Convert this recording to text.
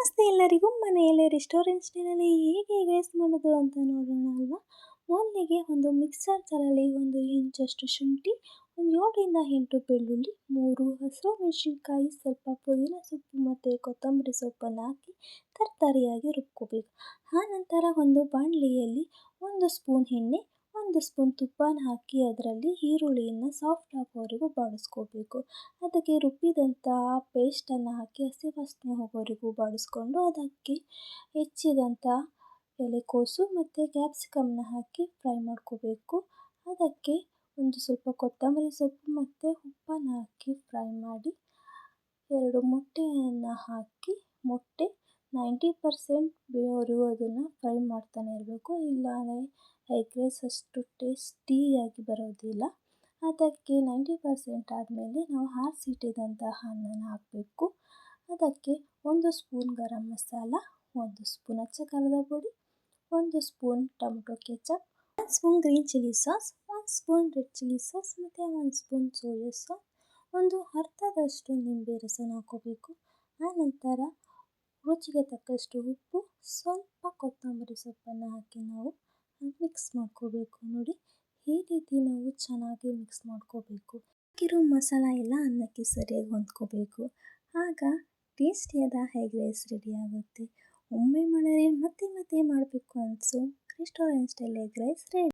ನಮಸ್ತೆ ಎಲ್ಲರಿಗೂ. ಮನೆಯಲ್ಲೇ ರೆಸ್ಟೋರೆಂಟ್ ಸ್ಟೈಲಲ್ಲಿ ಹೇಗೆ ಎಗ್ ರೈಸ್ ಮಾಡೋದು ಅಂತ ನೋಡೋಣ ಅಲ್ವಾ. ಮೊದಲಿಗೆ ಒಂದು ಮಿಕ್ಸರ್ ಜಾರಲ್ಲಿ 1 ಇಂಚಷ್ಟು ಶುಂಠಿ, ಒಂದು 7ರಿಂದ 8 ಬೆಳ್ಳುಳ್ಳಿ, 3 ಹಸಿರು ಮೆಣಸಿನ್ಕಾಯಿ, ಸ್ವಲ್ಪ ಪುದೀನ ಸೊಪ್ಪು ಮತ್ತು ಕೊತ್ತಂಬರಿ ಸೊಪ್ಪನ್ನು ಹಾಕಿ ತರತರಿಯಾಗಿ ರುಬ್ಕೋಬೇಕು. ಆನಂತರ ಒಂದು ಬಾಣಲೆಯಲ್ಲಿ 1 ಸ್ಪೂನ್ ಎಣ್ಣೆ, 1 ಸ್ಪೂನ್ ತುಪ್ಪನ ಹಾಕಿ ಅದರಲ್ಲಿ ಈರುಳ್ಳಿಯನ್ನು ಸಾಫ್ಟ್ ಆಗೋವರೆಗೂ ಬಾಡಿಸ್ಕೋಬೇಕು. ಅದಕ್ಕೆ ರುಬ್ಬಿದಂಥ ಪೇಸ್ಟನ್ನು ಹಾಕಿ ಹಸಿ ವಾಸನೆ ಹೋಗೋವರೆಗೂ ಬಾಡಿಸ್ಕೊಂಡು ಅದಕ್ಕೆ ಹೆಚ್ಚಿದಂಥ ಎಲೆಕೋಸು ಮತ್ತು ಕ್ಯಾಪ್ಸಿಕಮ್ನ ಹಾಕಿ ಫ್ರೈ ಮಾಡ್ಕೋಬೇಕು. ಅದಕ್ಕೆ ಒಂದು ಸ್ವಲ್ಪ ಕೊತ್ತಂಬರಿ ಸೊಪ್ಪು ಮತ್ತು ಉಪ್ಪನ್ನು ಹಾಕಿ ಫ್ರೈ ಮಾಡಿ 2 ಮೊಟ್ಟೆಯನ್ನು ಹಾಕಿ ಮೊಟ್ಟೆ 90% ಬೇಯೋವರೆಗೂ ಅದನ್ನು ಫ್ರೈ ಮಾಡ್ತಾನೆ ಇರಬೇಕು. ಇಲ್ಲಾಂದರೆ ಎಗ್ ರೈಸ್ ಅಷ್ಟು ಟೇಸ್ಟಿಯಾಗಿ ಬರೋದಿಲ್ಲ. ಅದಕ್ಕೆ 90% ಆದಮೇಲೆ ನಾವು ಆರಿಸಿಟ್ಟಿದ್ದಂತಹ ಅನ್ನನ ಹಾಕಬೇಕು. ಅದಕ್ಕೆ 1 ಸ್ಪೂನ್ ಗರಂ ಮಸಾಲ, 1 ಸ್ಪೂನ್ ಅಚ್ಚ ಖಾರದ ಪುಡಿ, 1 spoon tomato ketchup, 1 spoon green chilli sauce, 1 spoon red chilli sauce ಮತ್ತು 1 ಸ್ಪೂನ್ ಸೋಯಾ ಸಾಸ್, ಒಂದು ಅರ್ಧದಷ್ಟು ನಿಂಬೆ ರಸನ ಹಾಕೋಬೇಕು. ಆನಂತರ ರುಚಿಗೆ ತಕ್ಕಷ್ಟು ಉಪ್ಪು, ಸ್ವಲ್ಪ ಕೊತ್ತಂಬರಿ ಸೊಪ್ಪನ್ನು ಹಾಕಿ ನಾವು ಮಿಕ್ಸ್ ಮಾಡ್ಕೋಬೇಕು. ನೋಡಿ, ಈ ರೀತಿ ನಾವು ಚೆನ್ನಾಗಿ ಮಿಕ್ಸ್ ಮಾಡ್ಕೋಬೇಕು. ಹಾಕಿರೋ ಮಸಾಲ ಎಲ್ಲ ಅನ್ನಕ್ಕೆ ಸರಿಯಾಗಿ ಹೊಂದ್ಕೋಬೇಕು. ಆಗ ಟೇಸ್ಟಿಯಾದ ಎಗ್ ರೈಸ್ ರೆಡಿ ಆಗುತ್ತೆ. ಒಮ್ಮೆ ಮಾಡಿದ್ರೆ ಮತ್ತೆ ಮತ್ತೆ ಮಾಡಬೇಕು ಅನಿಸೋ restaurant style egg rice ready.